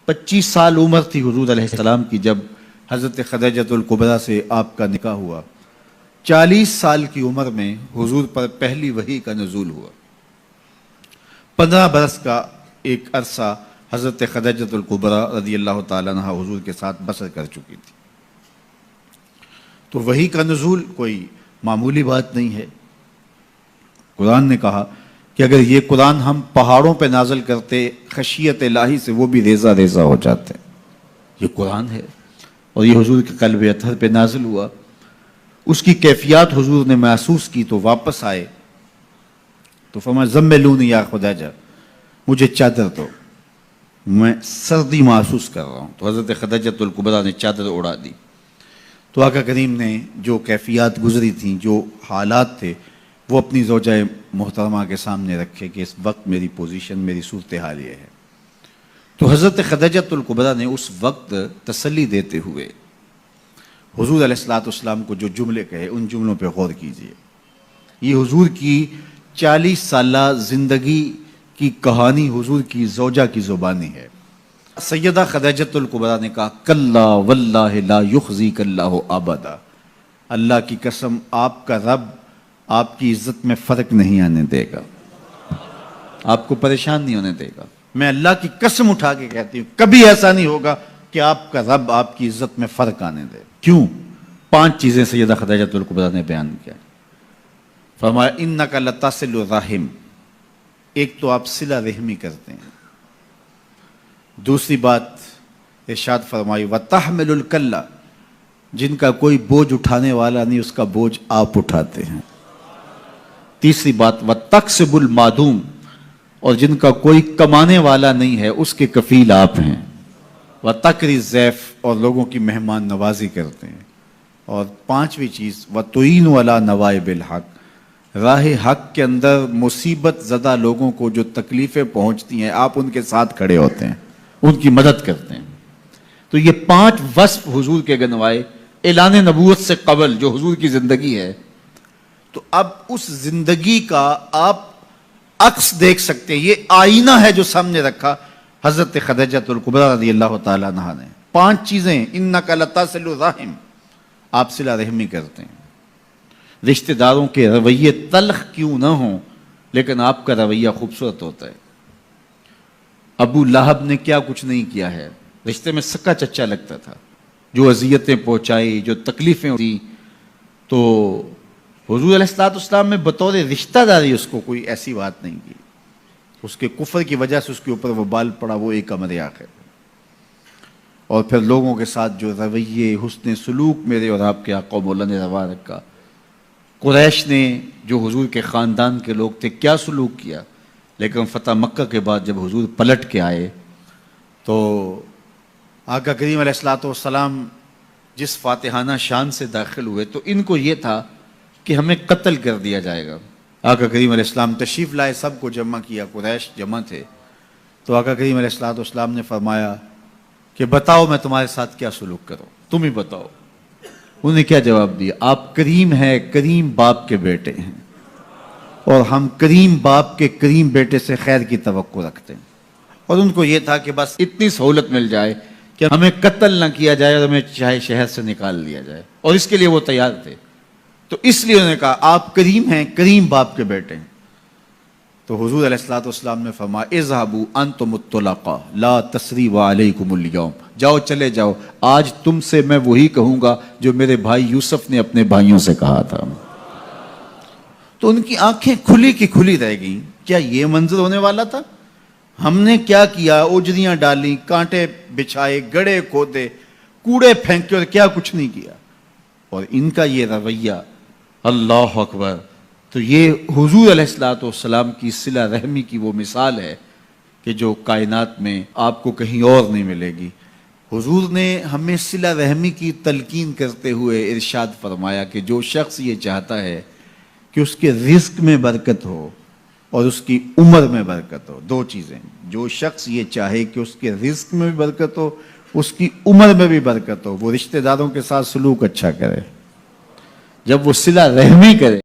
25 سال عمر تھی حضور علیہ السلام کی جب حضرت خدیجۃ الکبریٰ سے آپ کا نکاح ہوا۔ 40 سال کی عمر میں حضور پر پہلی وحی کا نزول ہوا۔ 15 برس کا ایک عرصہ حضرت خدیجۃ الکبریٰ رضی اللہ تعالیٰ عنہ حضور کے ساتھ بسر کر چکی تھی۔ تو وحی کا نزول کوئی معمولی بات نہیں ہے۔ قرآن نے کہا کہ اگر یہ قرآن ہم پہاڑوں پہ نازل کرتے خشیت الہی سے وہ بھی ریزہ ریزہ ہو جاتے۔ یہ قرآن ہے اور یہ حضور کے قلب اطہر پہ نازل ہوا۔ اس کی کیفیات حضور نے محسوس کی تو واپس آئے تو فرمایا زملونی یا خدیجہ، مجھے چادر دو، میں سردی محسوس کر رہا ہوں۔ تو حضرت خدیجۃ الکبریٰ نے چادر اڑا دی۔ تو آقا کریم نے جو کیفیات گزری تھیں، جو حالات تھے، وہ اپنی زوجہ محترمہ کے سامنے رکھے کہ اس وقت میری پوزیشن، میری صورتحال یہ ہے۔ تو حضرت خدیجۃ الکبریٰ نے اس وقت تسلی دیتے ہوئے حضور علیہ السلام کو جو جملے کہے، ان جملوں پہ غور کیجئے۔ یہ حضور کی 40 سالہ زندگی کی کہانی حضور کی زوجہ کی زبانی ہے۔ سیدہ خدیجۃ الکبریٰ نے کہا کلا واللہ لا یخزیک اللہ ابدا، اللہ کی قسم آپ کا رب آپ کی عزت میں فرق نہیں آنے دے گا، آپ کو پریشان نہیں ہونے دے گا۔ میں اللہ کی قسم اٹھا کے کہتی ہوں کبھی ایسا نہیں ہوگا کہ آپ کا رب آپ کی عزت میں فرق آنے دے۔ کیوں؟ 5 چیزیں سیدہ خدیجۃ الکبریٰ نے بیان کیا۔ فرمایا انک لتصل الرحم، ایک تو آپ صلہ رحمی کرتے ہیں۔ دوسری بات ارشاد فرمائی وتحمل الکلہ، جن کا کوئی بوجھ اٹھانے والا نہیں اس کا بوجھ آپ اٹھاتے ہیں۔ تیسری بات وتکسب المعدوم، اور جن کا کوئی کمانے والا نہیں ہے اس کے کفیل آپ ہیں۔ وتقری الضیف، اور لوگوں کی مہمان نوازی کرتے ہیں۔ اور 5ویں چیز وتعین علی نوائب الحق، راہ حق کے اندر مصیبت زدہ لوگوں کو جو تکلیفیں پہنچتی ہیں آپ ان کے ساتھ کھڑے ہوتے ہیں، ان کی مدد کرتے ہیں۔ تو یہ 5 وصف حضور کے گنوائے اعلان نبوت سے قبل جو حضور کی زندگی ہے۔ تو اب اس زندگی کا آپ عکس دیکھ سکتے ہیں، یہ آئینہ ہے جو سامنے رکھا حضرت خدیجۃ الکبریٰ رضی اللہ تعالیٰ عنہا نے۔ 5 چیزیں، انک لتصل الرحم، آپ صلہ رحمی کرتے ہیں۔ رشتہ داروں کے رویے تلخ کیوں نہ ہوں لیکن آپ کا رویہ خوبصورت ہوتا ہے۔ ابو لہب نے کیا کچھ نہیں کیا ہے، رشتے میں سکا چچا لگتا تھا، جو اذیتیں پہنچائی، جو تکلیفیں دی، تو حضور علیہ السلام میں بطور رشتہ داری اس کو کوئی ایسی بات نہیں کی۔ اس کے کفر کی وجہ سے اس کے اوپر وہ بال پڑا، وہ ایک امر آخر۔ اور پھر لوگوں کے ساتھ جو رویے، حسن سلوک میرے اور آپ کے آقا مولا نے روا رکھا۔ قریش نے جو حضور کے خاندان کے لوگ تھے کیا سلوک کیا، لیکن فتح مکہ کے بعد جب حضور پلٹ کے آئے تو آقا کریم علیہ السلام جس فاتحانہ شان سے داخل ہوئے تو ان کو یہ تھا کہ ہمیں قتل کر دیا جائے گا۔ آقا کریم علیہ السلام تشریف لائے، سب کو جمع کیا، قریش جمع تھے۔ تو آقا کریم علیہ السلام نے فرمایا کہ بتاؤ میں تمہارے ساتھ کیا سلوک کروں، تم ہی بتاؤ۔ انہوں نے کیا جواب دیا؟ آپ کریم ہیں، کریم باپ کے بیٹے ہیں، اور ہم کریم باپ کے کریم بیٹے سے خیر کی توقع رکھتے ہیں۔ اور ان کو یہ تھا کہ بس اتنی سہولت مل جائے کہ ہمیں قتل نہ کیا جائے اور ہمیں چاہے شہر سے نکال دیا جائے، اور اس کے لیے وہ تیار تھے۔ تو اس لیے انہوں نے کہا آپ کریم ہیں، کریم باپ کے بیٹے ہیں۔ تو حضور علیہ السلام نے فرمایا اذهبوا انتم الطلقاء لا تثریب علیکم اليوم، جاؤ چلے جاؤ، آج تم سے میں وہی کہوں گا جو میرے بھائی یوسف نے اپنے بھائیوں سے کہا تھا۔ تو ان کی آنکھیں کھلی کی کھلی رہ گئیں، کیا یہ منظر ہونے والا تھا؟ ہم نے کیا کیا، اجریاں ڈالیں، کانٹے بچھائے، گڑھے کھودے، کوڑے پھینکے، اور کیا کچھ نہیں کیا۔ اور ان کا یہ رویہ، اللہ اکبر! تو یہ حضور علیہ السلام کی صلہ رحمی کی وہ مثال ہے کہ جو کائنات میں آپ کو کہیں اور نہیں ملے گی۔ حضور نے ہمیں صلہ رحمی کی تلقین کرتے ہوئے ارشاد فرمایا کہ جو شخص یہ چاہتا ہے کہ اس کے رزق میں برکت ہو اور اس کی عمر میں برکت ہو، 2 چیزیں، جو شخص یہ چاہے کہ اس کے رزق میں بھی برکت ہو، اس کی عمر میں بھی برکت ہو، وہ رشتہ داروں کے ساتھ سلوک اچھا کرے، جب وہ صلہ رحمی کرے